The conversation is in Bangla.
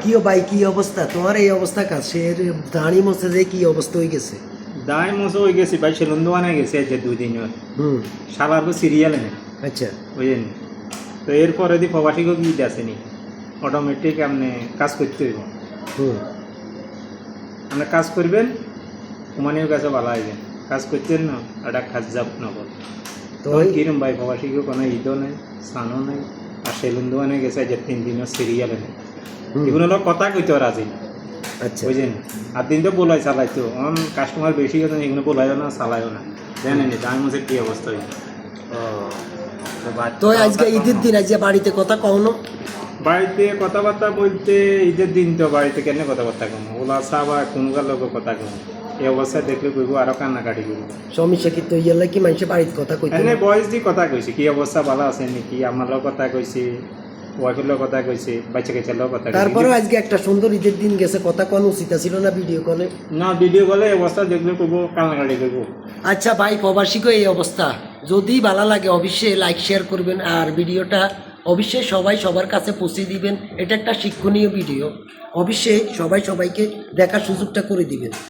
কিও ভাই কি অবস্থা তোমার এই অবস্থা কাছের দাঁড়ি মশে যে কি অবস্থা হয়ে গেছে দায় মশো হয়ে গেছি ভাই সেলুন দোকানে গেছি আজ 2 দিন হুম সাবার সিরিয়াল নেই আচ্ছা বুঝলেন তো এরপরে যদি প্রবাসীকে কি আসেনি অটোমেটিক আপনি কাজ করতে হইব হুম আপনি কাজ করবেন উমানের কাছে ভালো আসবেন কাজ করতেন না একটা কাজ যাব নগর তো তো কিরম ভাই প্রবাসীকে কোনো ঈদও নেই স্নানও নেই আর সেলুন দোকানে গেছে আজ 3 দিনের সিরিয়াল নেই এগুলো লোক কথা কইতে রাজি না আচ্ছা বুঝলেন আর দিন তো বলাই চালাইতো কাস্টমার বেশি গেছে এগুলো বলাইও না চালাইও না জানেন দাম মধ্যে কি অবস্থা হয়েছে তো আজকে ঈদের দিন আজকে বাড়িতে কথা কওনো বাড়িতে কথাবার্তা বলতে ঈদের দিন তো বাড়িতে কেন কথাবার্তা কম ওলা চা বা কোনকার লোক কথা কম এই অবস্থায় দেখলে কইব আরো কান্নাকাটি করবো সমস্যা কি তো ইয়ালে কি মানুষের বাড়িতে কথা কইতে এনে বয়স দিয়ে কথা কইছি কি অবস্থা ভালো আছে নাকি আমার লোক কথা কইছি ওয়াইফের লোক কথা কইছি বাচ্চা কাচ্চার লোক কথা তারপরেও আজকে একটা সুন্দর ঈদের দিন গেছে কথা কোন উচিত ছিল না ভিডিও কলে না ভিডিও কলে অবস্থা দেখলে কইব কান্নাকাটি করবো আচ্ছা ভাই প্রবাসীকে এই অবস্থা যদি ভালো লাগে অবশ্যই লাইক শেয়ার করবেন আর ভিডিওটা অবশ্যই সবাই সবার কাছে পৌঁছে দিবেন এটা একটা শিক্ষণীয় ভিডিও অবশ্যই সবাই সবাইকে দেখার সুযোগটা করে দিবেন।